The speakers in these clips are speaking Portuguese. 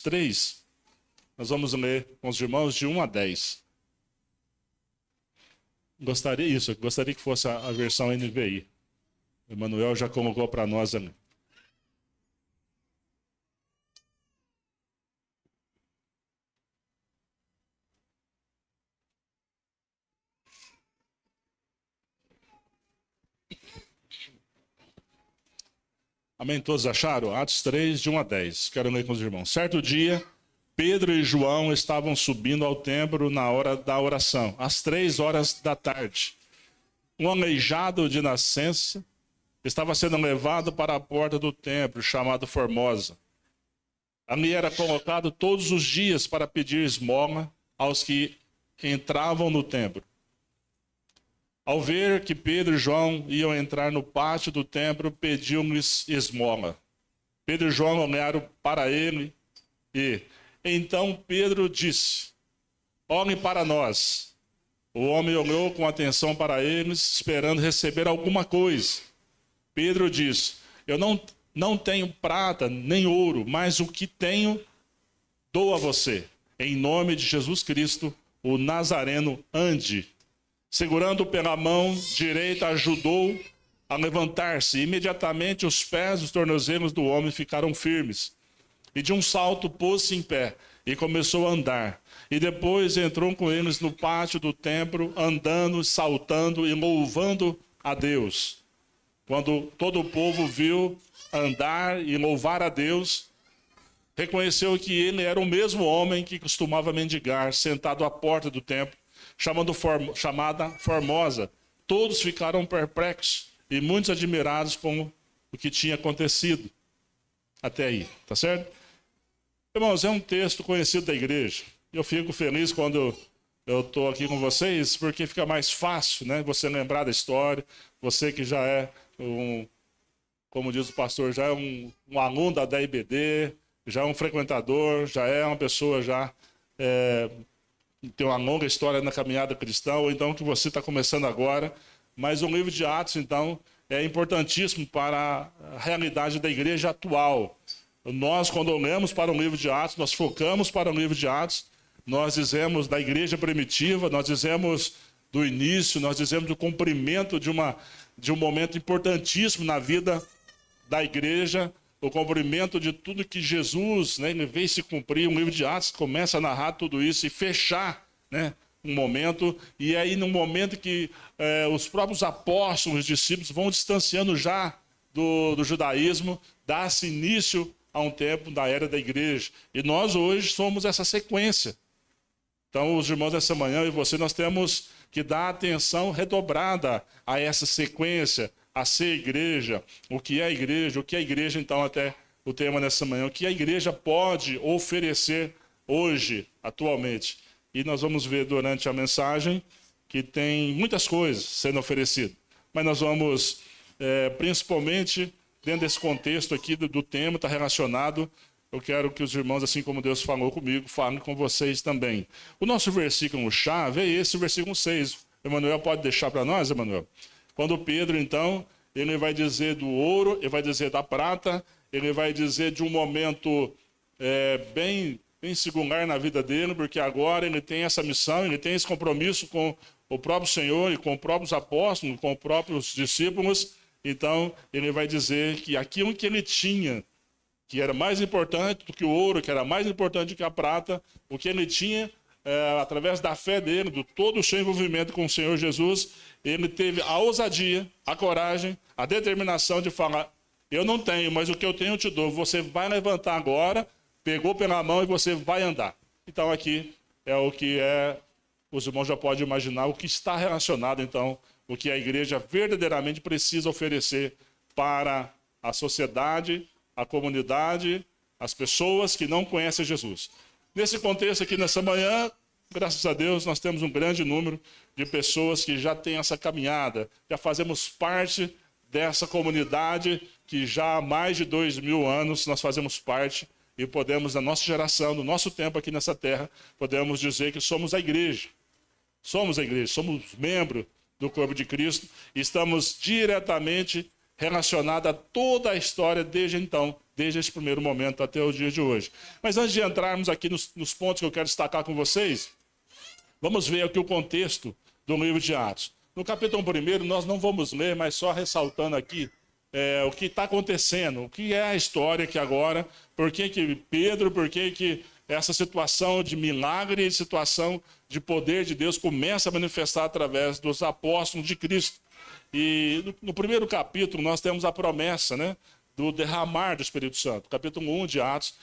3, nós vamos ler com os irmãos de 1 a 10. Gostaria que fosse a versão NVI. O Emanuel já colocou para nós ali. Amém? Todos acharam? Atos 3, de 1 a 10. Quero ler com os irmãos. Certo dia, Pedro e João estavam subindo ao templo na hora da oração, às 3 horas da tarde. Um aleijado de nascença estava sendo levado para a porta do templo, chamado Formosa. Ali era colocado todos os dias para pedir esmola aos que entravam no templo. Ao ver que Pedro e João iam entrar no pátio do templo, pediam-lhes esmola. Pedro e João olharam para ele e, então Pedro disse: olhem para nós. O homem olhou com atenção para eles, esperando receber alguma coisa. Pedro disse: eu não tenho prata nem ouro, mas o que tenho dou a você. Em nome de Jesus Cristo, o Nazareno, ande. Segurando pela mão direita, ajudou a levantar-se. Imediatamente os pés e os tornozelos do homem ficaram firmes. E de um salto pôs-se em pé e começou a andar. E depois entrou com eles no pátio do templo, andando, saltando e louvando a Deus. Quando todo o povo viu andar e louvar a Deus, reconheceu que ele era o mesmo homem que costumava mendigar, sentado à porta do templo, chamada Formosa. Todos ficaram perplexos e muitos admirados com o que tinha acontecido. Até aí, tá certo? Irmãos, é um texto conhecido da igreja. Eu fico feliz quando eu estou aqui com vocês, porque fica mais fácil, né? Você lembrar da história, você que já é como diz o pastor, já é um aluno da IBD, já é um frequentador, já é uma pessoa tem uma longa história na caminhada cristã, ou então que você está começando agora. Mas o livro de Atos, então, é importantíssimo para a realidade da igreja atual. Nós, quando olhamos para o livro de Atos, nós focamos para o livro de Atos, nós dizemos da igreja primitiva, nós dizemos do início, nós dizemos do cumprimento de um momento importantíssimo na vida da igreja, o cumprimento de tudo que Jesus, né, ele veio se cumprir. O livro de Atos começa a narrar tudo isso e fechar, né, um momento. E aí, num momento que os próprios apóstolos, os discípulos, vão distanciando já do judaísmo, dá-se início a um tempo da era da igreja. E nós hoje somos essa sequência. Então, os irmãos dessa manhã e você, nós temos que dar atenção redobrada a essa sequência, a ser igreja, o que é a igreja, então, até o tema nessa manhã, o que a igreja pode oferecer hoje, atualmente. E nós vamos ver durante a mensagem que tem muitas coisas sendo oferecidas, mas nós vamos, principalmente, dentro desse contexto aqui do tema, está relacionado, eu quero que os irmãos, assim como Deus falou comigo, falem com vocês também. O nosso versículo-chave é esse, o versículo 6. Emanuel, pode deixar para nós, Emanuel? Quando Pedro, então, ele vai dizer do ouro, ele vai dizer da prata, ele vai dizer de um momento bem singular na vida dele, porque agora ele tem essa missão, ele tem esse compromisso com o próprio Senhor e com os próprios apóstolos, com os próprios discípulos. Então, ele vai dizer que aquilo que ele tinha, que era mais importante do que o ouro, que era mais importante do que a prata, o que ele tinha, através da fé dele, de todo o seu envolvimento com o Senhor Jesus, ele teve a ousadia, a coragem, a determinação de falar: eu não tenho, mas o que eu tenho eu te dou. Você vai levantar agora, pegou pela mão e você vai andar. Então aqui é o que os irmãos já podem imaginar, o que está relacionado, então, o que a igreja verdadeiramente precisa oferecer para a sociedade, a comunidade, as pessoas que não conhecem Jesus. Nesse contexto aqui, nessa manhã, graças a Deus, nós temos um grande número de pessoas que já têm essa caminhada, já fazemos parte dessa comunidade que já há mais de 2000 anos nós fazemos parte e podemos, na nossa geração, no nosso tempo aqui nessa terra, podemos dizer que somos a igreja. Somos a igreja, somos membros do corpo de Cristo e estamos diretamente relacionados a toda a história desde então, desde esse primeiro momento até o dia de hoje. Mas antes de entrarmos aqui nos pontos que eu quero destacar com vocês, vamos ver aqui o contexto do livro de Atos. No capítulo 1, nós não vamos ler, mas só ressaltando aqui o que está acontecendo, o que é a história aqui agora, por que Pedro, por que essa situação de milagre e situação de poder de Deus começa a manifestar através dos apóstolos de Cristo. E no primeiro capítulo nós temos a promessa, né, do derramar do Espírito Santo. Capítulo 1 de Atos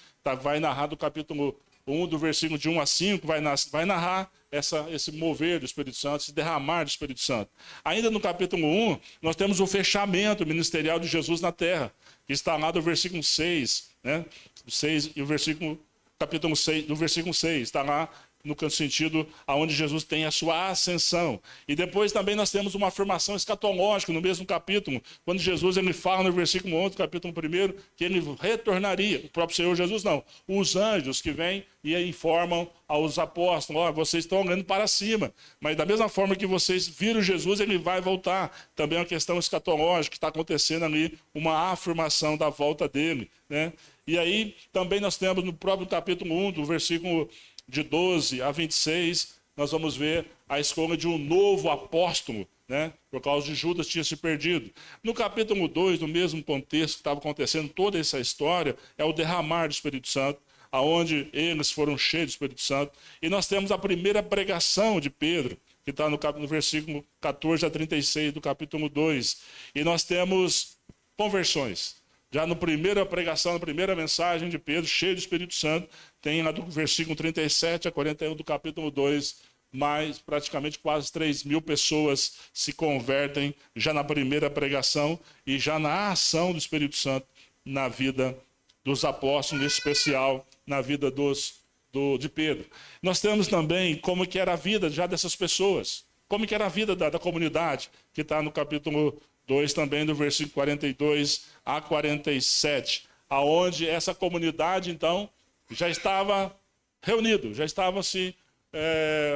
vai narrar do capítulo 1, do versículo de 1 a 5, vai narrar esse mover do Espírito Santo, esse derramar do Espírito Santo. Ainda no capítulo 1, nós temos o fechamento ministerial de Jesus na terra, que está lá do versículo 6, né? 6 e o versículo, capítulo 6, do versículo 6, está lá no sentido aonde Jesus tem a sua ascensão. E depois também nós temos uma afirmação escatológica no mesmo capítulo, quando Jesus ele fala no versículo 11 do capítulo 1, que ele retornaria. O próprio Senhor Jesus não. Os anjos que vêm e informam aos apóstolos, vocês estão olhando para cima, mas da mesma forma que vocês viram Jesus, ele vai voltar. Também é uma questão escatológica, que está acontecendo ali, uma afirmação da volta dele, né? E aí também nós temos no próprio capítulo 1, do versículo de 12 a 26, nós vamos ver a escolha de um novo apóstolo, né? Por causa de Judas tinha se perdido. No capítulo 2, no mesmo contexto que estava acontecendo toda essa história, é o derramar do Espírito Santo, aonde eles foram cheios do Espírito Santo. E nós temos a primeira pregação de Pedro, que está no versículo 14 a 36 do capítulo 2. E nós temos conversões. Já na primeira pregação, na primeira mensagem de Pedro, cheio do Espírito Santo, tem lá do versículo 37 a 41 do capítulo 2, mais praticamente quase 3.000 pessoas se convertem já na primeira pregação e já na ação do Espírito Santo na vida dos apóstolos, em especial na vida de Pedro. Nós temos também como que era a vida já dessas pessoas, como que era a vida da comunidade, que está no capítulo 2 também, do versículo 42 a 47, aonde essa comunidade, então, já estava reunido, já estava se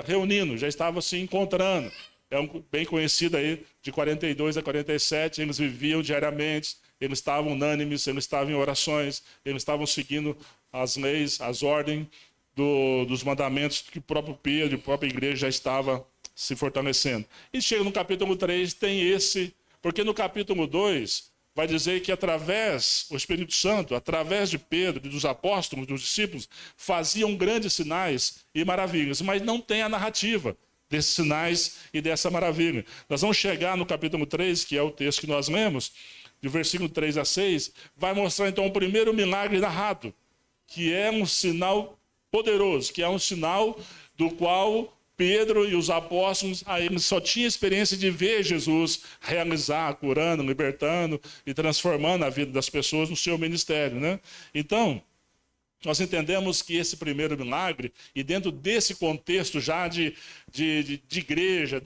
reunindo, já estava se encontrando. É bem conhecido aí, de 42 a 47, eles viviam diariamente, eles estavam unânimes, eles estavam em orações, eles estavam seguindo as leis, as ordens dos mandamentos que o próprio Pedro, a própria igreja já estava se fortalecendo. E chega no capítulo 3, tem porque no capítulo 2 vai dizer que o Espírito Santo, através de Pedro e dos apóstolos, dos discípulos, faziam grandes sinais e maravilhas, mas não tem a narrativa desses sinais e dessa maravilha. Nós vamos chegar no capítulo 3, que é o texto que nós lemos, do versículo 3 a 6, vai mostrar então o primeiro milagre narrado, que é um sinal poderoso, que é um sinal do qual Pedro e os apóstolos, eles só tinham experiência de ver Jesus realizar, curando, libertando e transformando a vida das pessoas no seu ministério, né? Então, nós entendemos que esse primeiro milagre, e dentro desse contexto já de igreja,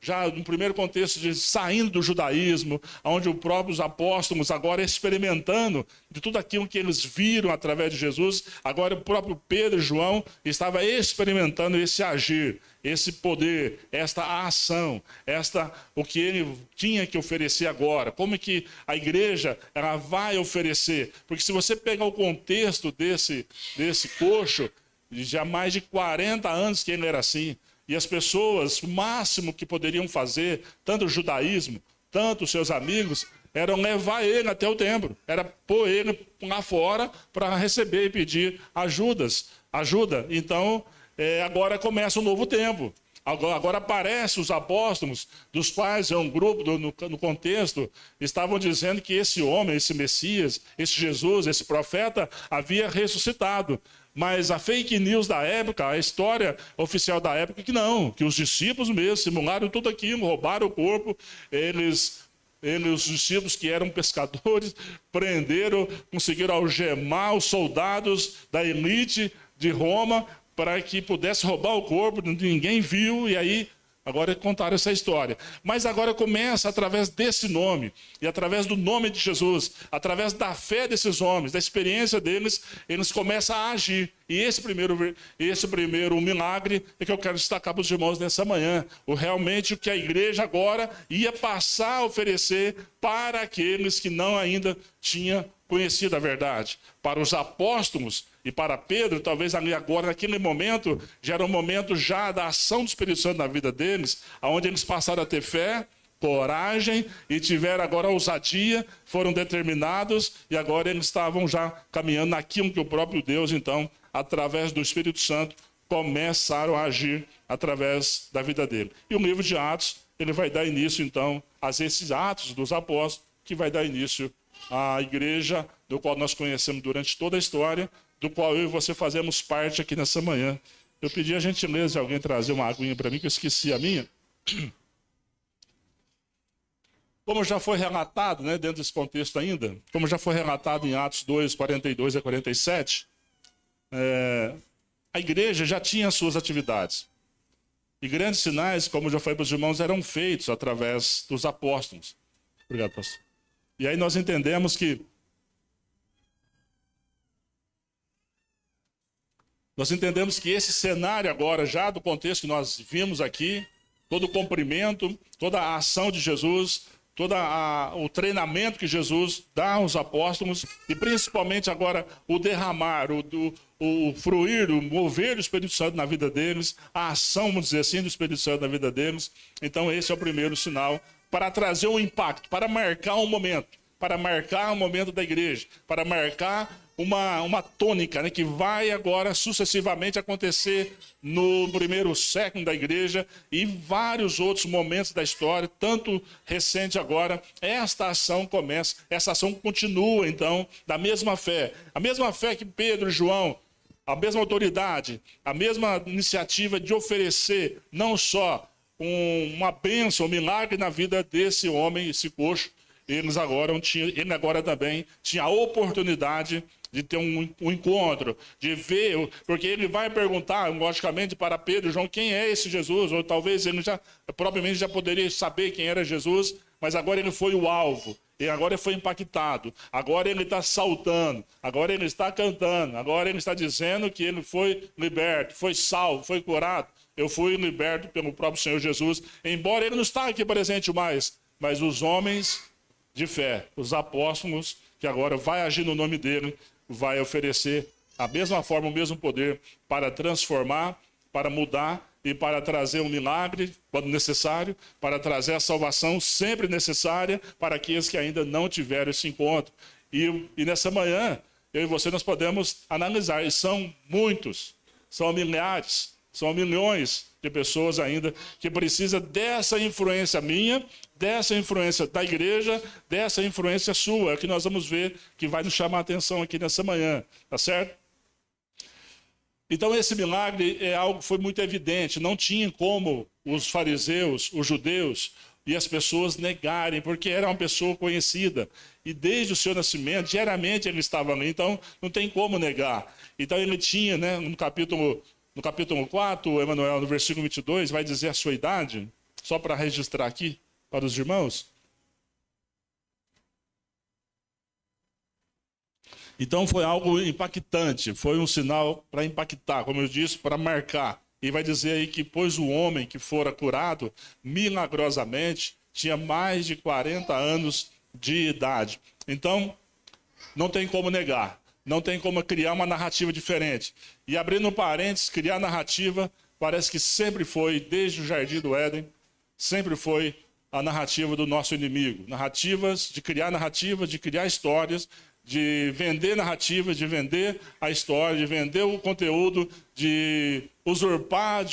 já no primeiro contexto de saindo do judaísmo, onde os próprios apóstolos agora experimentando de tudo aquilo que eles viram através de Jesus, agora o próprio Pedro e João estava experimentando esse agir, esse poder, esta ação, o que ele tinha que oferecer agora, como que a igreja ela vai oferecer, porque se você pegar o contexto desse coxo, já há mais de 40 anos que ele era assim, e as pessoas, o máximo que poderiam fazer, tanto o judaísmo, tanto os seus amigos, era levar ele até o templo, era pôr ele lá fora para receber e pedir ajuda. Então, agora começa um novo tempo. Agora aparecem os apóstolos, dos quais é um grupo, no contexto, estavam dizendo que esse homem, esse Messias, esse Jesus, esse profeta, havia ressuscitado. Mas a fake news da época, a história oficial da época, que os discípulos mesmo simularam tudo aquilo, roubaram o corpo, os discípulos que eram pescadores, prenderam, conseguiram algemar os soldados da elite de Roma, para que pudesse roubar o corpo, ninguém viu, e aí agora contaram essa história. Mas agora começa através desse nome, e através do nome de Jesus, através da fé desses homens, da experiência deles, eles começam a agir. E esse primeiro milagre é que eu quero destacar para os irmãos nessa manhã. Realmente o que a igreja agora ia passar a oferecer para aqueles que não ainda tinham conhecida a verdade. Para os apóstolos e para Pedro, talvez ali agora, naquele momento, já era um momento já da ação do Espírito Santo na vida deles, onde eles passaram a ter fé, coragem e tiveram agora ousadia, foram determinados e agora eles estavam já caminhando naquilo que o próprio Deus, então, através do Espírito Santo, começaram a agir através da vida dele. E o livro de Atos, ele vai dar início, então, a esses Atos dos Apóstolos, que vai dar início à igreja, do qual nós conhecemos durante toda a história, do qual eu e você fazemos parte aqui nessa manhã. Eu pedi a gentileza de alguém trazer uma aguinha para mim, que eu esqueci a minha. Como já foi relatado, né, dentro desse contexto ainda, como já foi relatado em Atos 2, 42 a 47, a igreja já tinha suas atividades. E grandes sinais, como já foi para os irmãos, eram feitos através dos apóstolos. Obrigado, pastor. E aí nós entendemos que esse cenário agora, já do contexto que nós vimos aqui, todo o cumprimento, toda a ação de Jesus, todo o treinamento que Jesus dá aos apóstolos, e principalmente agora o derramar, o fruir, o mover do Espírito Santo na vida deles, a ação, vamos dizer assim, do Espírito Santo na vida deles. Então esse é o primeiro sinal para trazer um impacto, para marcar um momento da igreja, para marcar uma tônica, né, que vai agora sucessivamente acontecer no primeiro século da igreja e vários outros momentos da história, tanto recente agora. Esta ação começa, essa ação continua, então, da mesma fé. A mesma fé que Pedro e João, a mesma autoridade, a mesma iniciativa de oferecer não só uma bênção, um milagre na vida desse homem, esse coxo, ele agora também tinha a oportunidade de ter um encontro, de ver, porque ele vai perguntar, logicamente, para Pedro e João, quem é esse Jesus? Ou talvez ele provavelmente já poderia saber quem era Jesus, mas agora ele foi o alvo, e agora ele foi impactado, agora ele está saltando, agora ele está cantando, agora ele está dizendo que ele foi liberto, foi salvo, foi curado. Eu fui liberto pelo próprio Senhor Jesus, embora ele não está aqui presente mais, mas os homens de fé, os apóstolos, que agora vai agir no nome dele, vai oferecer a mesma forma, o mesmo poder para transformar, para mudar e para trazer um milagre quando necessário, para trazer a salvação sempre necessária para aqueles que ainda não tiveram esse encontro. E nessa manhã, eu e você, nós podemos analisar, e são muitos, são milhares, são milhões de pessoas ainda que precisam dessa influência minha, dessa influência da igreja, dessa influência sua, é o que nós vamos ver, que vai nos chamar a atenção aqui nessa manhã, tá certo? Então esse milagre é algo que foi muito evidente, não tinha como os fariseus, os judeus e as pessoas negarem, porque era uma pessoa conhecida, e desde o seu nascimento, diariamente ele estava ali, então não tem como negar. Então ele tinha, né, no capítulo 4, Emanuel, no versículo 22, vai dizer a sua idade, só para registrar aqui para os irmãos. Então foi algo impactante, foi um sinal para impactar, como eu disse, para marcar. E vai dizer aí que, pois o homem que fora curado, milagrosamente, tinha mais de 40 anos de idade. Então, não tem como negar. Não tem como criar uma narrativa diferente. E abrindo um parênteses, criar narrativa parece que sempre foi, desde o Jardim do Éden, sempre foi a narrativa do nosso inimigo. De criar histórias, de vender narrativas, de vender a história, de vender o conteúdo, de usurpar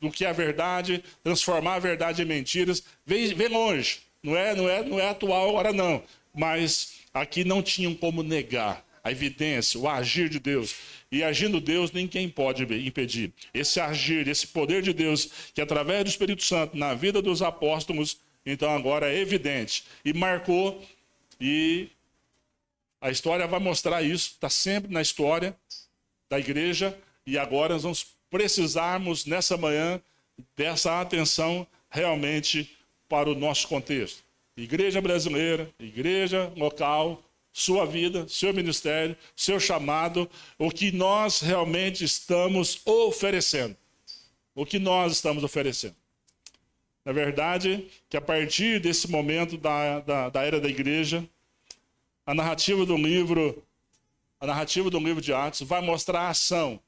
do que é a verdade, transformar a verdade em mentiras. Vem longe, não é atual agora não, mas aqui não tinham como negar a evidência, o agir de Deus. E agindo Deus, ninguém pode impedir. Esse agir, esse poder de Deus, que através do Espírito Santo, na vida dos apóstolos, então agora é evidente. E marcou, e a história vai mostrar isso, está sempre na história da igreja, e agora nós vamos precisarmos, nessa manhã, dessa atenção realmente para o nosso contexto. Igreja brasileira, igreja local, sua vida, seu ministério, seu chamado, o que nós realmente estamos oferecendo. O que nós estamos oferecendo. Na verdade, que a partir desse momento da era da igreja, A narrativa do livro de Atos vai mostrar a ação,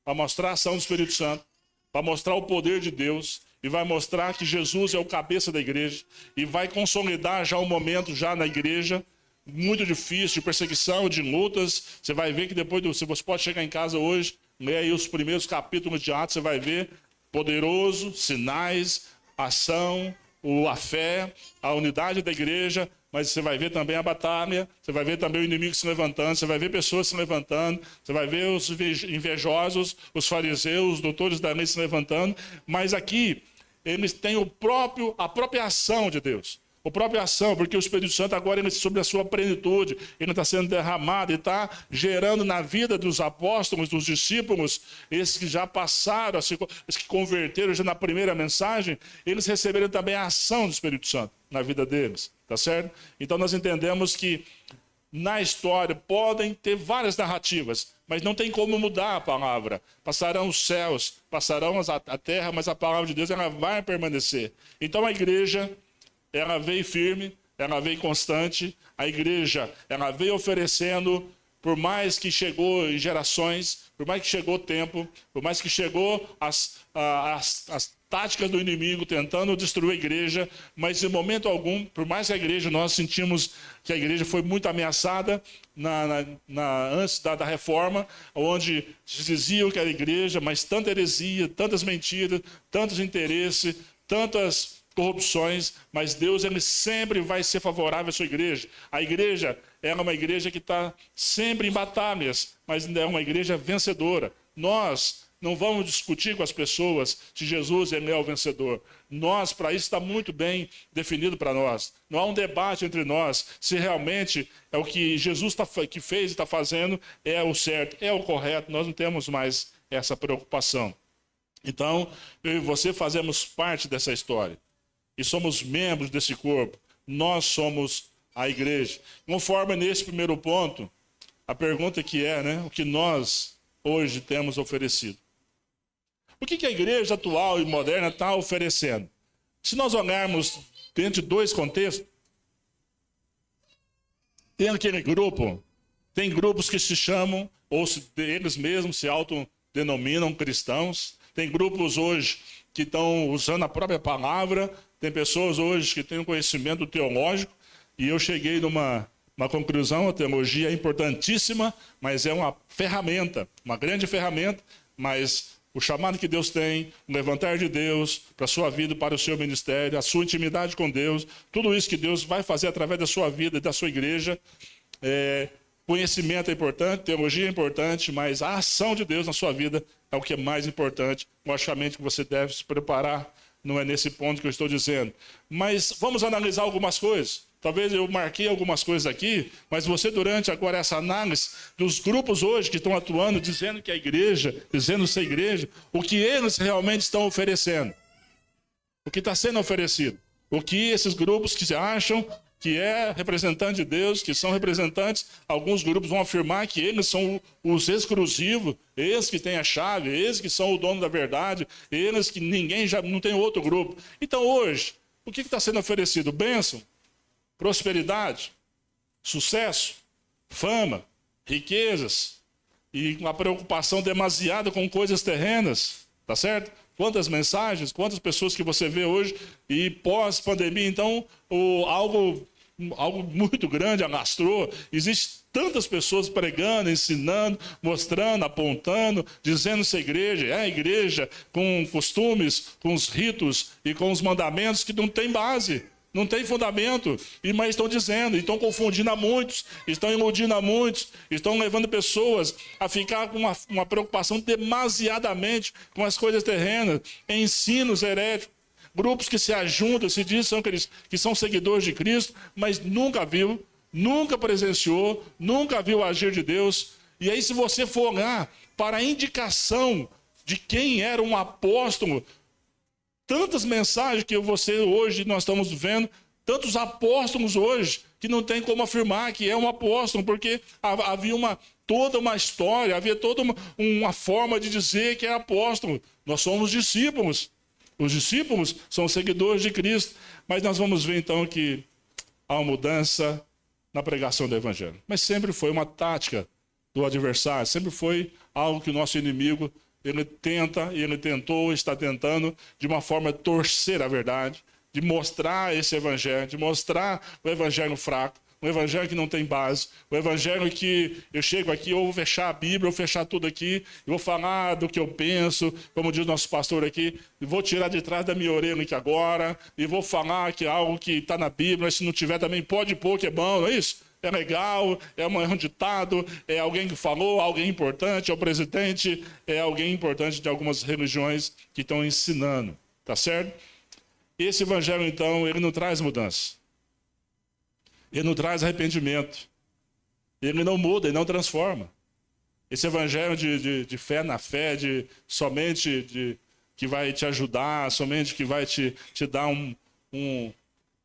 vai mostrar a ação do Espírito Santo, vai mostrar o poder de Deus e vai mostrar que Jesus é o cabeça da igreja e vai consolidar já um momento já na igreja muito difícil, de perseguição, de lutas. Você vai ver que depois, se você pode chegar em casa hoje, ler aí os primeiros capítulos de Atos, você vai ver poderoso, sinais, ação, a fé, a unidade da igreja, mas você vai ver também a batalha, você vai ver também o inimigo se levantando, você vai ver pessoas se levantando, você vai ver os invejosos, os fariseus, os doutores da lei se levantando, mas aqui eles têm a própria ação de Deus. A própria ação, porque o Espírito Santo agora ele sobre a sua plenitude, ele está sendo derramado e está gerando na vida dos apóstolos, dos discípulos, esses que já passaram, esses que converteram já na primeira mensagem, eles receberam também a ação do Espírito Santo na vida deles, tá certo? Então nós entendemos que na história podem ter várias narrativas, mas não tem como mudar a palavra. Passarão os céus, passarão a terra, mas a palavra de Deus ela vai permanecer. Então a igreja ela veio firme, ela veio constante, a igreja ela veio oferecendo, por mais que chegou em gerações, por mais que chegou tempo, por mais que chegou as táticas do inimigo tentando destruir a igreja, mas em momento algum, por mais que a igreja, nós sentimos que a igreja foi muito ameaçada antes da reforma, onde se dizia que era igreja, mas tanta heresia, tantas mentiras, tantos interesses, tantas corrupções, mas Deus ele sempre vai ser favorável à sua igreja. A igreja é uma igreja que está sempre em batalhas, mas é uma igreja vencedora. Nós não vamos discutir com as pessoas se Jesus é o vencedor. Nós, para isso, está muito bem definido para nós. Não há um debate entre nós se realmente é o que Jesus que fez e está fazendo é o certo, é o correto. Nós não temos mais essa preocupação. Então, eu e você fazemos parte dessa história. E somos membros desse corpo. Nós somos a igreja. Conforme nesse primeiro ponto, a pergunta que é, o que nós hoje temos oferecido? O que a igreja atual e moderna está oferecendo? Se nós olharmos dentro de dois contextos, tem aquele grupo, tem grupos que se chamam, ou eles mesmos se autodenominam cristãos, tem grupos hoje que estão usando a própria palavra, tem pessoas hoje que têm um conhecimento teológico, e eu cheguei numa conclusão: a teologia é importantíssima, mas é uma ferramenta, uma grande ferramenta, mas o chamado que Deus tem, o levantar de Deus para a sua vida, para o seu ministério, a sua intimidade com Deus, tudo isso que Deus vai fazer através da sua vida e da sua igreja, conhecimento é importante, teologia é importante, mas a ação de Deus na sua vida é o que é mais importante. Logicamente que você deve se preparar, não é nesse ponto que eu estou dizendo. Mas vamos analisar algumas coisas. Talvez eu marquei algumas coisas aqui, mas você, durante agora essa análise dos grupos hoje que estão atuando, dizendo que a igreja, dizendo ser igreja, o que eles realmente estão oferecendo. O que está sendo oferecido. O que esses grupos que se acham que é representante de Deus, que são representantes, alguns grupos vão afirmar que eles são os exclusivos, eles que têm a chave, eles que são o dono da verdade, eles que ninguém já não tem outro grupo. Então hoje, o que está sendo oferecido? Bênção, prosperidade, sucesso, fama, riquezas e uma preocupação demasiada com coisas terrenas, tá certo? Quantas mensagens, quantas pessoas que você vê hoje e pós-pandemia, então, algo muito grande alastrou. Existem tantas pessoas pregando, ensinando, mostrando, apontando, dizendo ser igreja. É a igreja com costumes, com os ritos e com os mandamentos que não tem base. Não tem fundamento, mas estão dizendo, estão confundindo a muitos, estão iludindo a muitos, estão levando pessoas a ficar com uma preocupação demasiadamente com as coisas terrenas, ensinos heréticos, grupos que se ajuntam, se dizem que são seguidores de Cristo, mas nunca viu, nunca presenciou, nunca viu o agir de Deus. E aí, se você for olhar para a indicação de quem era um apóstolo, tantas mensagens que hoje nós estamos vendo, tantos apóstolos hoje, que não tem como afirmar que é um apóstolo, porque havia toda uma história, havia toda uma forma de dizer que é apóstolo. Nós somos discípulos. Os discípulos são seguidores de Cristo. Mas nós vamos ver então que há uma mudança na pregação do evangelho. Mas sempre foi uma tática do adversário, sempre foi algo que o nosso inimigo, ele tenta, e ele tentou, está tentando, de uma forma torcer a verdade, de mostrar esse evangelho, de mostrar o evangelho fraco, um evangelho que não tem base, um evangelho que eu chego aqui, eu vou fechar a Bíblia, eu vou fechar tudo aqui, eu vou falar do que eu penso, como diz o nosso pastor aqui, e vou tirar de trás da minha orelha aqui agora, e vou falar que é algo que está na Bíblia, se não tiver também pode pôr, que é bom, não é isso? É legal, é um ditado, é alguém que falou, alguém importante, é o presidente, é alguém importante de algumas religiões que estão ensinando, tá certo? Esse evangelho, então, ele não traz mudança. Ele não traz arrependimento. Ele não muda, ele não transforma. Esse evangelho de fé na fé, que vai te ajudar, somente que vai te dar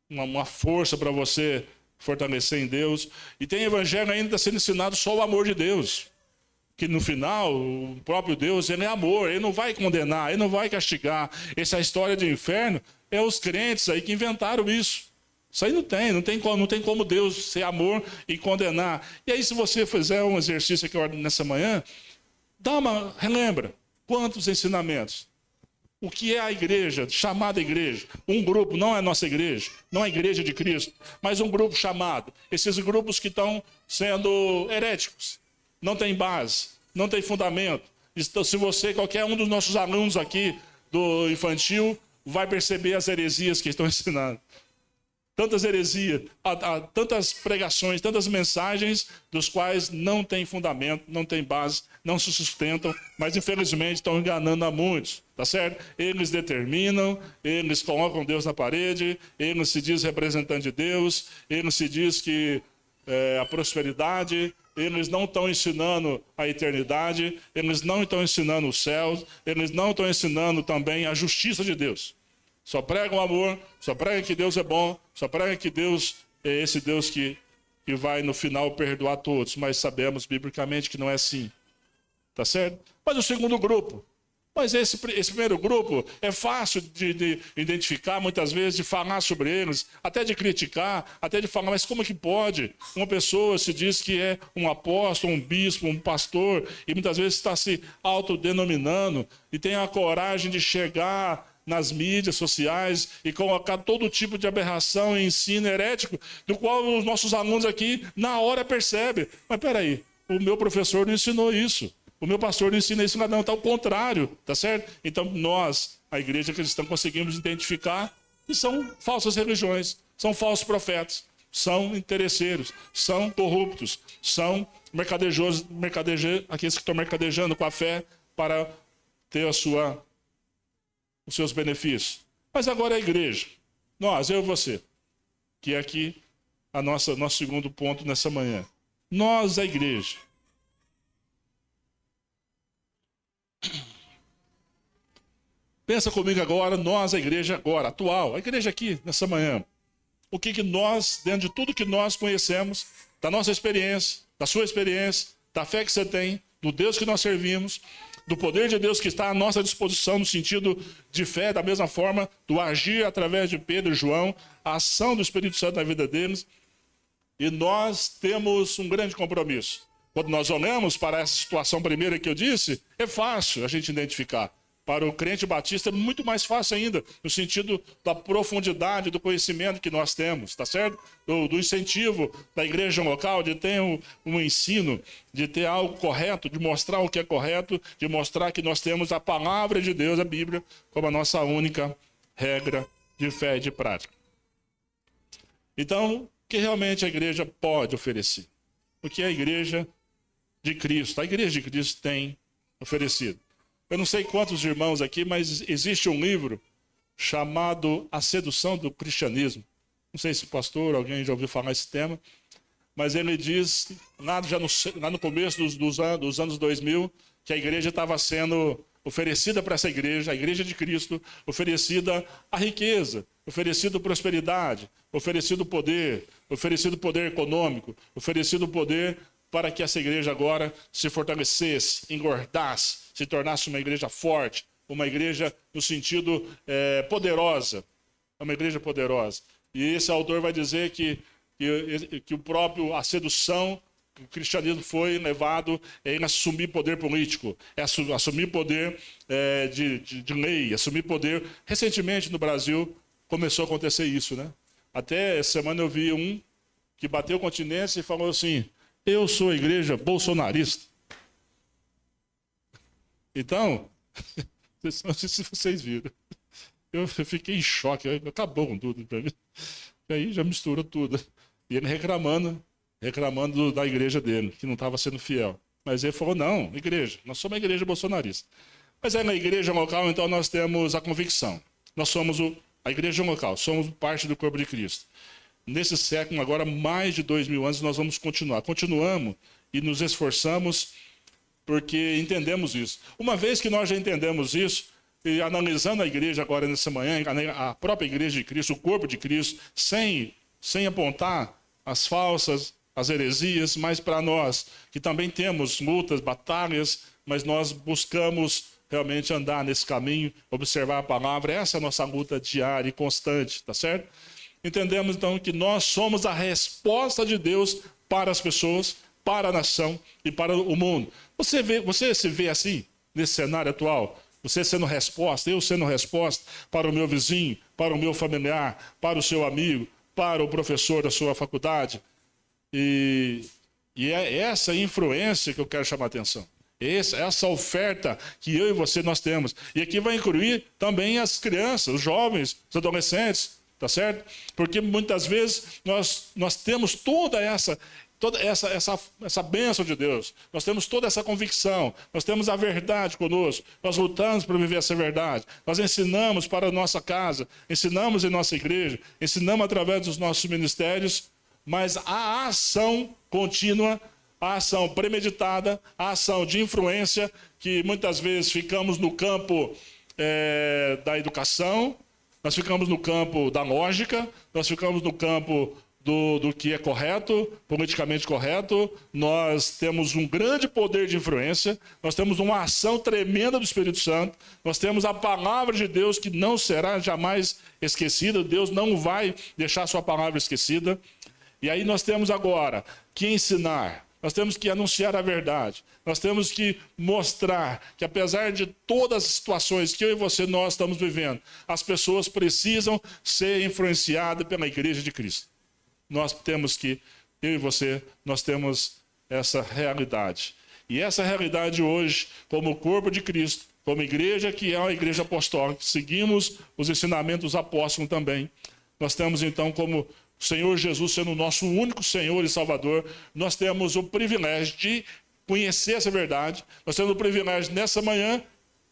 uma força para você fortalecer em Deus. E tem evangelho ainda sendo ensinado só o amor de Deus. Que no final, o próprio Deus, ele é amor, ele não vai condenar, ele não vai castigar. Essa história de inferno é os crentes aí que inventaram isso. Isso aí não tem como Deus ser amor e condenar. E aí, se você fizer um exercício aqui nessa manhã, relembra quantos ensinamentos. O que é a igreja, chamada igreja? Um grupo, não é a nossa igreja, não é a igreja de Cristo, mas um grupo chamado. Esses grupos que estão sendo heréticos, não tem base, não tem fundamento. Então, se qualquer um dos nossos alunos aqui do infantil, vai perceber as heresias que estão ensinando. Tantas heresias, tantas pregações, tantas mensagens, dos quais não tem fundamento, não tem base, não se sustentam, mas infelizmente estão enganando a muitos, tá certo? Eles determinam, eles colocam Deus na parede, eles se diz representante de Deus, eles se diz que a prosperidade, eles não estão ensinando a eternidade, eles não estão ensinando os céus, eles não estão ensinando também a justiça de Deus. Só pregam amor, só pregam que Deus é bom, só pregam que Deus é esse Deus que vai no final perdoar todos. Mas sabemos biblicamente que não é assim. Tá certo? Mas o segundo grupo. Mas esse primeiro grupo é fácil de identificar, muitas vezes, de falar sobre eles, até de criticar, até de falar, mas como é que pode? Uma pessoa se diz que é um apóstolo, um bispo, um pastor, e muitas vezes está se autodenominando e tem a coragem de chegar nas mídias sociais e colocar todo tipo de aberração e ensino herético, do qual os nossos alunos aqui, na hora, percebem. Mas peraí, o meu professor não ensinou isso. O meu pastor não ensina isso, não, está ao contrário, tá certo? Então nós, a igreja cristã, conseguimos identificar que são falsas religiões, são falsos profetas, são interesseiros, são corruptos, são mercadejos, aqueles que estão mercadejando com a fé para ter os seus benefícios. Mas agora a igreja, nós, eu e você, que é aqui nosso segundo ponto nessa manhã. Nós, a igreja. Pensa comigo agora, nós, a igreja agora, atual, a igreja aqui, nessa manhã. O que nós, dentro de tudo que nós conhecemos, da nossa experiência, da sua experiência, da fé que você tem, do Deus que nós servimos, do poder de Deus que está à nossa disposição no sentido de fé, da mesma forma, do agir através de Pedro e João, a ação do Espírito Santo na vida deles. E nós temos um grande compromisso. Quando nós olhamos para essa situação primeira que eu disse, é fácil a gente identificar. Para o crente batista é muito mais fácil ainda, no sentido da profundidade do conhecimento que nós temos, tá certo? Do incentivo da igreja local, de ter um ensino, de ter algo correto, de mostrar o que é correto, de mostrar que nós temos a palavra de Deus, a Bíblia, como a nossa única regra de fé e de prática. Então, o que realmente a igreja pode oferecer? O que a igreja de Cristo, a igreja de Cristo tem oferecido? Eu não sei quantos irmãos aqui, mas existe um livro chamado A Sedução do Cristianismo. Não sei se o pastor, alguém já ouviu falar esse tema, mas ele diz, lá no começo dos anos 2000, que a igreja estava sendo oferecida para essa igreja, a igreja de Cristo, oferecida a riqueza, oferecido prosperidade, oferecido poder econômico, oferecido poder para que essa igreja agora se fortalecesse, engordasse, se tornasse uma igreja forte, uma igreja no sentido poderosa, uma igreja poderosa. E esse autor vai dizer que que a sedução, o cristianismo foi levado a assumir poder político, assumir poder de lei, assumir poder. Recentemente no Brasil começou a acontecer isso, né? Até essa semana eu vi um que bateu continência e falou assim: eu sou a igreja bolsonarista. Então, não sei se vocês viram, eu fiquei em choque, acabou com tudo para mim. E aí já misturou tudo. E ele reclamando da igreja dele, que não estava sendo fiel. Mas ele falou: não, igreja, nós somos a igreja bolsonarista. Mas aí na igreja local, então, nós temos a convicção. Nós somos a igreja local, somos parte do corpo de Cristo. Nesse século, agora, mais de 2000 anos, nós vamos continuar. Continuamos e nos esforçamos porque entendemos isso. Uma vez que nós já entendemos isso, e analisando a igreja agora nessa manhã, a própria igreja de Cristo, o corpo de Cristo, sem apontar as falsas, as heresias, mas para nós, que também temos lutas, batalhas, mas nós buscamos realmente andar nesse caminho, observar a palavra, essa é a nossa luta diária e constante, tá certo? Entendemos então que nós somos a resposta de Deus para as pessoas, para a nação e para o mundo. Você se vê assim, nesse cenário atual? Você sendo resposta, eu sendo resposta para o meu vizinho, para o meu familiar, para o seu amigo, para o professor da sua faculdade. E é essa influência que eu quero chamar a atenção. Essa oferta que eu e você nós temos. E aqui vai incluir também as crianças, os jovens, os adolescentes, tá certo? Porque muitas vezes nós temos toda essa bênção de Deus, nós temos toda essa convicção, nós temos a verdade conosco, nós lutamos para viver essa verdade, nós ensinamos para a nossa casa, ensinamos em nossa igreja, ensinamos através dos nossos ministérios, mas a ação contínua, a ação premeditada, a ação de influência, que muitas vezes ficamos no campo da educação, nós ficamos no campo da lógica, nós ficamos no campo do que é correto, politicamente correto, nós temos um grande poder de influência, nós temos uma ação tremenda do Espírito Santo, nós temos a palavra de Deus que não será jamais esquecida, Deus não vai deixar a sua palavra esquecida. E aí nós temos agora que ensinar, nós temos que anunciar a verdade, nós temos que mostrar que apesar de todas as situações que eu e você nós estamos vivendo, as pessoas precisam ser influenciadas pela igreja de Cristo. Nós temos que, eu e você, nós temos essa realidade. E essa realidade hoje, como corpo de Cristo, como igreja que é uma igreja apostólica, seguimos os ensinamentos dos apóstolos também. Nós temos então como o Senhor Jesus sendo o nosso único Senhor e Salvador, nós temos o privilégio de conhecer essa verdade, nós temos o privilégio nessa manhã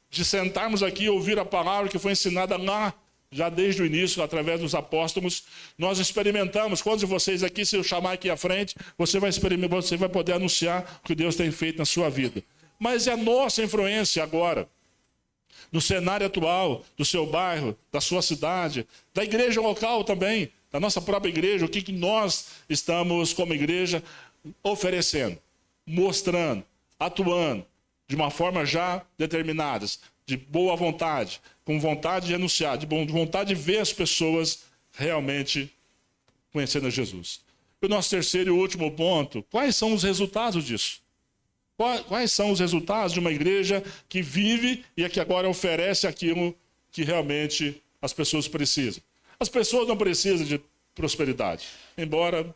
de sentarmos aqui e ouvir a palavra que foi ensinada lá, já desde o início, através dos apóstolos, nós experimentamos. Quantos de vocês aqui, se eu chamar aqui à frente, você vai poder anunciar o que Deus tem feito na sua vida. Mas é a nossa influência agora, no cenário atual, do seu bairro, da sua cidade, da igreja local também, da nossa própria igreja, o que nós estamos como igreja oferecendo, mostrando, atuando, de uma forma já determinada, de boa vontade, com vontade de anunciar, de vontade de ver as pessoas realmente conhecendo a Jesus. E o nosso terceiro e último ponto, quais são os resultados disso? Quais são os resultados de uma igreja que vive e que agora oferece aquilo que realmente as pessoas precisam? As pessoas não precisam de prosperidade, embora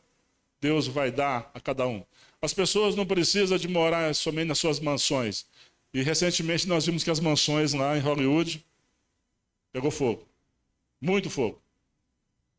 Deus vai dar a cada um. As pessoas não precisam de morar somente nas suas mansões. E recentemente nós vimos que as mansões lá em Hollywood pegou fogo, muito fogo.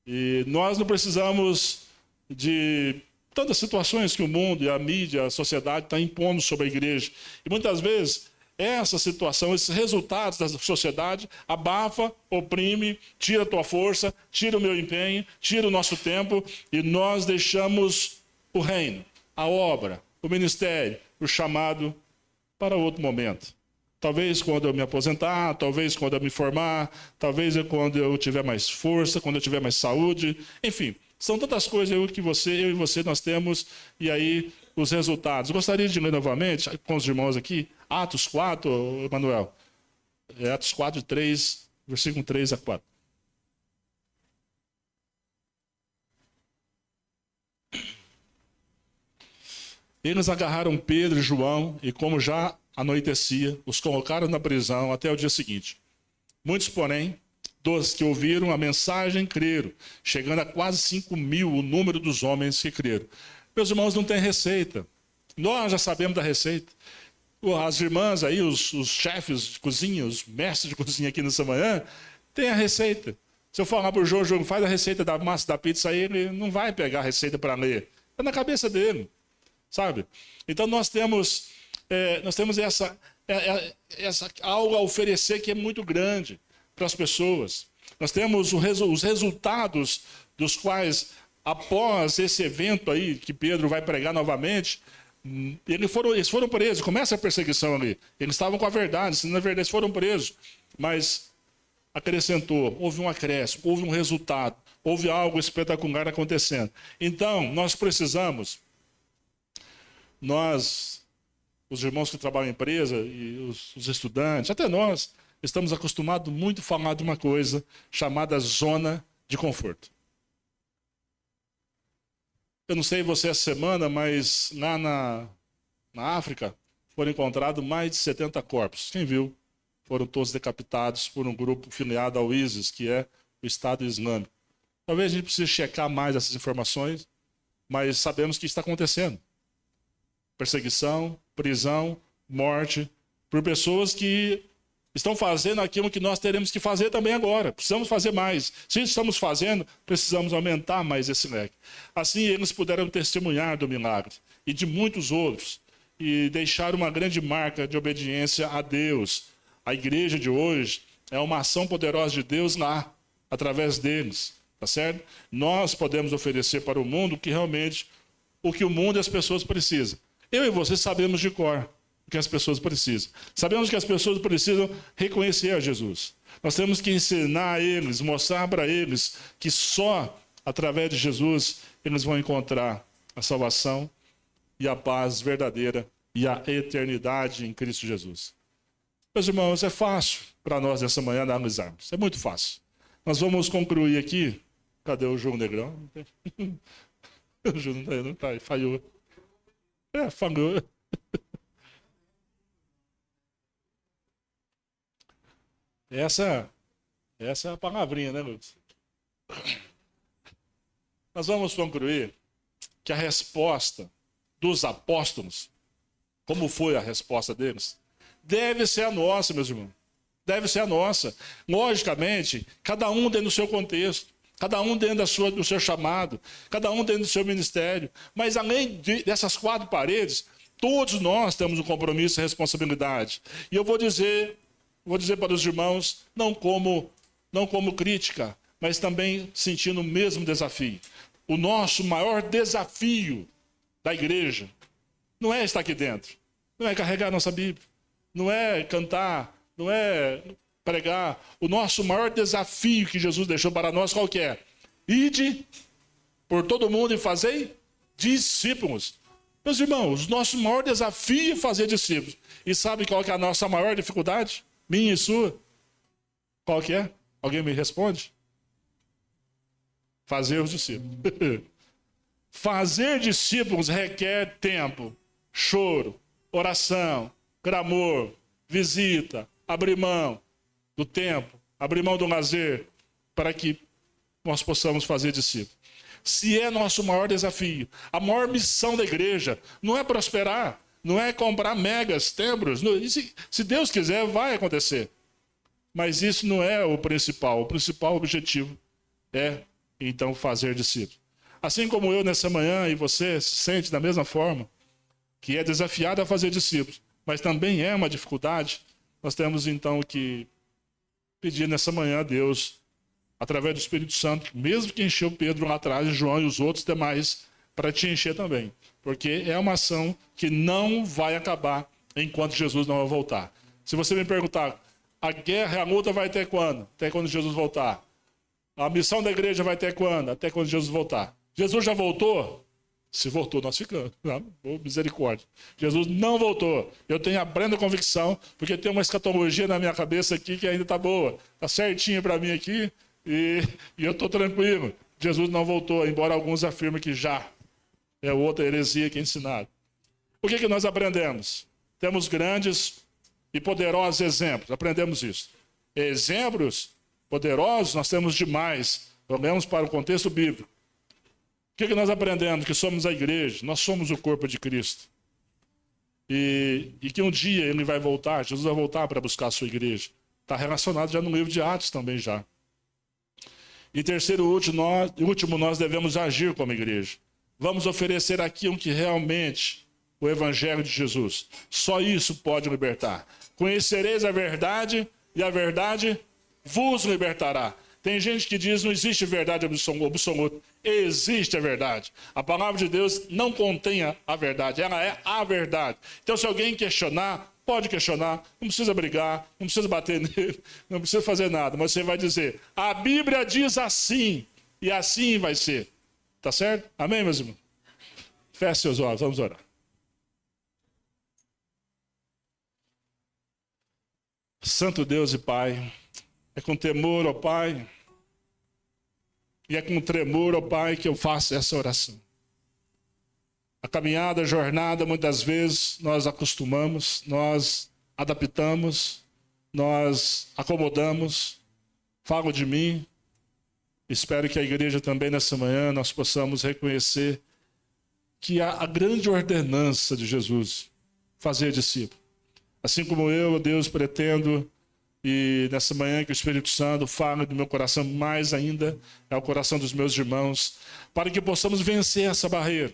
E nós não precisamos de tantas situações que o mundo e a mídia, a sociedade está impondo sobre a igreja. E muitas vezes essa situação, esses resultados da sociedade abafa, oprime, tira a tua força, tira o meu empenho, tira o nosso tempo e nós deixamos o reino, a obra, o ministério, o chamado para outro momento. Talvez quando eu me aposentar, talvez quando eu me formar, talvez quando eu tiver mais força, quando eu tiver mais saúde, enfim. São tantas coisas eu e você nós temos, e aí os resultados. Gostaria de ler novamente com os irmãos aqui, Atos 4, Emanuel. Atos 4, 3, versículo 3 a 4. Eles agarraram Pedro e João e, como já anoitecia, os colocaram na prisão até o dia seguinte. Muitos, porém, dos que ouviram a mensagem creram, chegando a quase 5.000 o número dos homens que creram. Meus irmãos, não tem receita. Nós já sabemos da receita. As irmãs aí, os chefes de cozinha, os mestres de cozinha aqui nessa manhã, têm a receita. Se eu falar para o Jojo, faz a receita da massa da pizza aí, ele não vai pegar a receita para ler. Está na cabeça dele, sabe? Então nós temos essa algo a oferecer que é muito grande para as pessoas. Nós temos os resultados dos quais, após esse evento aí, que Pedro vai pregar novamente, eles foram presos. Começa a perseguição ali. Eles estavam com a verdade, se na verdade eles foram presos. Mas acrescentou, houve um acréscimo, houve um resultado, houve algo espetacular acontecendo. Então, nós precisamos, os irmãos que trabalham em empresa e os estudantes, até nós, estamos acostumados muito a falar de uma coisa chamada zona de conforto. Eu não sei você essa semana, mas lá na África foram encontrados mais de 70 corpos. Quem viu? Foram todos decapitados por um grupo filiado ao ISIS, que é o Estado Islâmico. Talvez a gente precise checar mais essas informações, mas sabemos que está acontecendo. Perseguição, prisão, morte, por pessoas que estão fazendo aquilo que nós teremos que fazer também agora. Precisamos fazer mais. Se estamos fazendo, precisamos aumentar mais esse leque. Assim, eles puderam testemunhar do milagre e de muitos outros e deixar uma grande marca de obediência a Deus. A igreja de hoje é uma ação poderosa de Deus lá, através deles, tá certo? Nós podemos oferecer para o mundo o que o mundo e as pessoas precisam. Eu e você sabemos de cor o que as pessoas precisam. Sabemos que as pessoas precisam reconhecer a Jesus. Nós temos que ensinar a eles, mostrar para eles que só através de Jesus eles vão encontrar a salvação e a paz verdadeira e a eternidade em Cristo Jesus. Meus irmãos, é fácil para nós nessa manhã analisarmos. É muito fácil. Nós vamos concluir aqui. Cadê o João Negrão? O João não está aí, falhou. Falhou. Essa é a palavrinha, né, Lucas? Nós vamos concluir que a resposta dos apóstolos, como foi a resposta deles, deve ser a nossa, meus irmãos. Deve ser a nossa. Logicamente, cada um dentro do seu contexto, cada um dentro do seu chamado, cada um dentro do seu ministério. Mas além dessas quatro paredes, todos nós temos um compromisso e responsabilidade. E eu vou dizer para os irmãos, não como crítica, mas também sentindo o mesmo desafio. O nosso maior desafio da igreja não é estar aqui dentro, não é carregar a nossa Bíblia, não é cantar, não é pregar. O nosso maior desafio que Jesus deixou para nós, qual que é? Ide por todo mundo e fazei discípulos. Meus irmãos, nosso maior desafio é fazer discípulos. E sabe qual que é a nossa maior dificuldade? Minha e sua? Qual que é? Alguém me responde? Fazer os discípulos. Fazer discípulos requer tempo, choro, oração, clamor, visita, abrir mão do tempo, abrir mão do lazer, para que nós possamos fazer discípulos. Se é nosso maior desafio, a maior missão da igreja não é prosperar, não é comprar megas, templos. Se Deus quiser, vai acontecer. Mas isso não é o principal. O principal objetivo é, então, fazer discípulos. Assim como eu nessa manhã e você se sente da mesma forma, que é desafiado a fazer discípulos, mas também é uma dificuldade, nós temos então que pedir nessa manhã a Deus, através do Espírito Santo, mesmo que encheu Pedro lá atrás, João e os outros demais, para te encher também. Porque é uma ação que não vai acabar enquanto Jesus não vai voltar. Se você me perguntar, a guerra, a luta vai até quando? Até quando Jesus voltar. A missão da igreja vai até quando? Até quando Jesus voltar. Jesus já voltou? Se voltou, nós ficamos. Oh, misericórdia. Jesus não voltou. Eu tenho a plena convicção, porque tem uma escatologia na minha cabeça aqui que ainda está boa. Está certinha para mim aqui e eu estou tranquilo. Jesus não voltou, embora alguns afirmem que já. É outra heresia que é ensinada. O que nós aprendemos? Temos grandes e poderosos exemplos, aprendemos isso. Exemplos poderosos nós temos demais, olhamos para o contexto bíblico. O que nós aprendemos? Que somos a igreja, nós somos o corpo de Cristo. E que um dia ele vai voltar, Jesus vai voltar para buscar a sua igreja. Está relacionado já no livro de Atos também já. E terceiro e último, nós devemos agir como igreja. Vamos oferecer aquilo que realmente o Evangelho de Jesus. Só isso pode libertar. Conhecereis a verdade e a verdade vos libertará. Tem gente que diz não existe verdade absoluta. Existe a verdade. A palavra de Deus não contém a verdade, ela é a verdade. Então se alguém questionar, pode questionar, não precisa brigar, não precisa bater nele, não precisa fazer nada. Mas você vai dizer, a Bíblia diz assim, e assim vai ser. Tá certo? Amém, meus irmãos? Feche seus olhos, vamos orar. Santo Deus e Pai, é com temor, ó Pai, e é com tremor, ó Pai, que eu faço essa oração. A caminhada, a jornada, muitas vezes nós acostumamos, nós adaptamos, nós acomodamos. Falo de mim, espero que a igreja também nessa manhã nós possamos reconhecer que a grande ordenança de Jesus, fazer discípulo. Assim como eu, Deus, pretendo, e nessa manhã que o Espírito Santo fala do meu coração, mais ainda é o coração dos meus irmãos, para que possamos vencer essa barreira.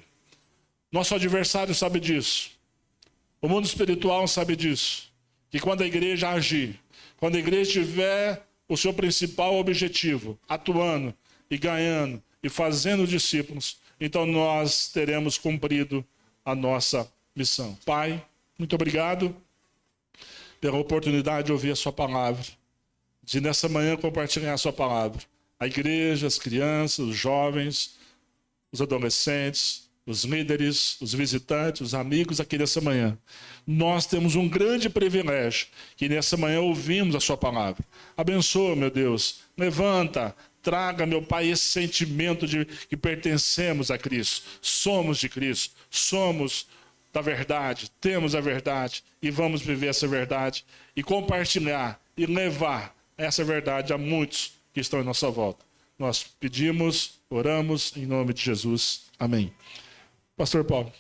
Nosso adversário sabe disso. O mundo espiritual sabe disso. Que quando a igreja agir, quando a igreja tiver o seu principal objetivo, atuando e ganhando e fazendo discípulos, então nós teremos cumprido a nossa missão. Pai, muito obrigado pela oportunidade de ouvir a sua palavra, de nessa manhã compartilhar a sua palavra. A igreja, as crianças, os jovens, os adolescentes, os líderes, os visitantes, os amigos aqui nessa manhã. Nós temos um grande privilégio, que nessa manhã ouvimos a sua palavra. Abençoa, meu Deus, levanta, traga, meu Pai, esse sentimento de que pertencemos a Cristo, somos de Cristo, somos da verdade, temos a verdade e vamos viver essa verdade e compartilhar e levar essa verdade a muitos que estão em nossa volta. Nós pedimos, oramos em nome de Jesus. Amém. Pastor Paulo.